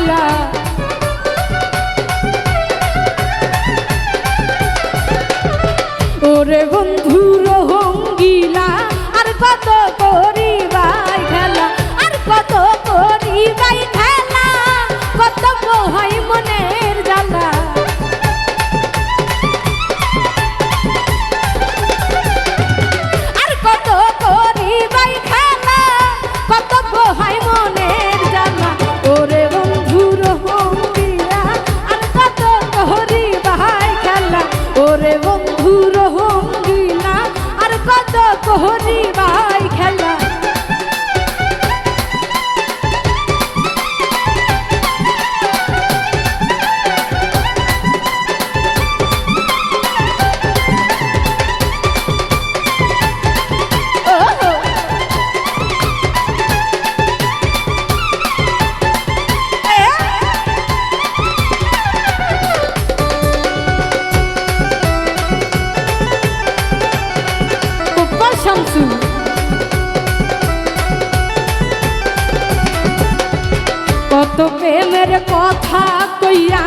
খেলা। ওরে বন্ধু রঙ্গিলা আর কত করিবাই খেলা, আর কত করিবাই খেলা, কত হয় মনের জ্বালা। আর কত করিবাই খেলা, কত হয় মনের জ্বালা। ওরে বন্ধু রঙ্গিলা আর কত করিবাই খেলা, ওরে বন্ধু রঙ্গিলা আর কত করিবাই খেলা। শামসু কত প্রেমের কথা কইয়া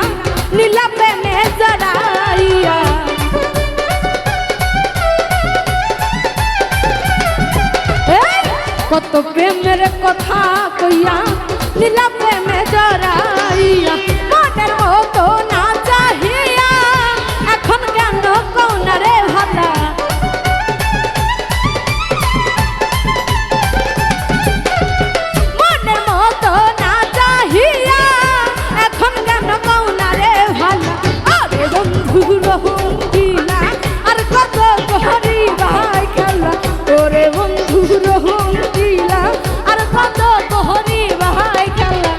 নীলা প্রেমে জড়াইয়া, কত প্রেমের কথা কইয়া নীলা প্রেমে জড়াইয়া। মনের মতো না চাহিয়া এখন কেন কৌনারে ভালা। রঙ্গিলা আর কত করিবাই খেলা, ওরে বন্ধু রঙ্গিলা আর কত করিবাই খেলা।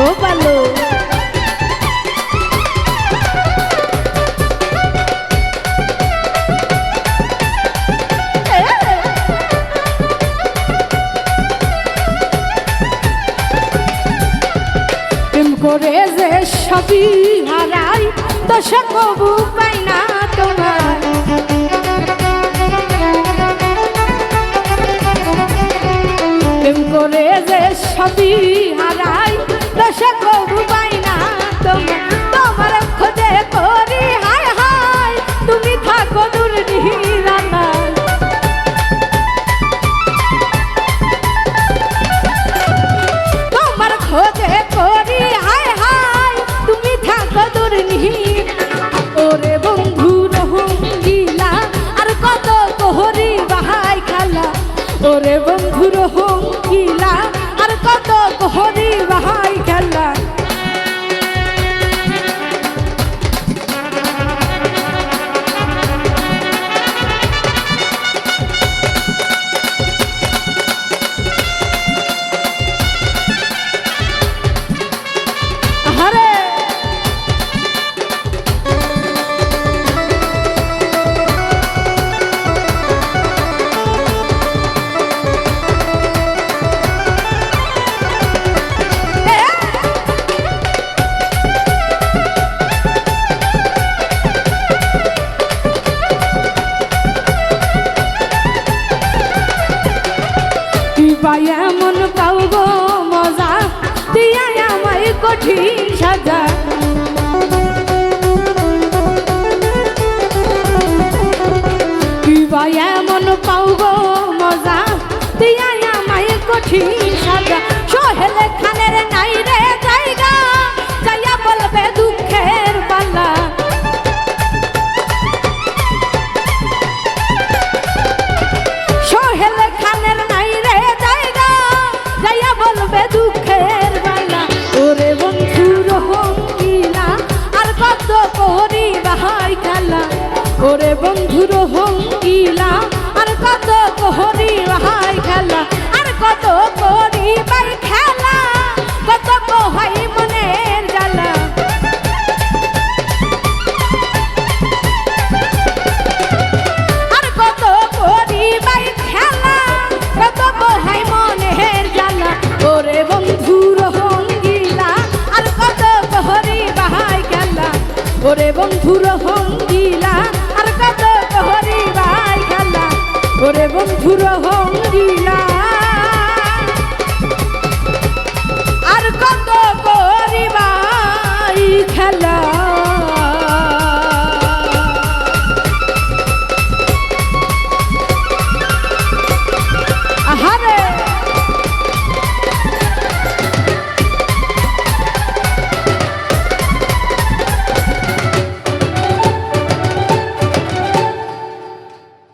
ও ভালো করে যে সবই হারাই দশা কবু পাই না তোমার। প্রেম করে যে সবই হারাই দশা কবু পাই না তোমার। তোমার খোঁজে করি হায় হায় তুমি থাকো দূর নিরালা। তোমার খোঁজে করি হায় হায় তুমি থাকো দূর নিরালা। ওরে বন্ধু রঙ্গিলা আর কত করিবাই খেলা, ওরে বন্ধু রঙ্গিলা আর কত করিবাই খেলা। এমন পাব মজা দিয়া আমায় কঠিন সাজা। এমন পাব মজা দিয়া আমায় কঠিন সাজা। সোহেল খানের নাই রে জায়গা যাইয়া বলবে দুঃখের পাল্লা। সোহেল খানের নাই রে জায়গা যাইয়া বলবে দুঃখের পাল্লা। ওরে বন্ধু রঙ্গিলা আর কত করিবাই খেলা, ওরে বন্ধু রঙ্গিলা আর কত করিবাই খেলা, আর কত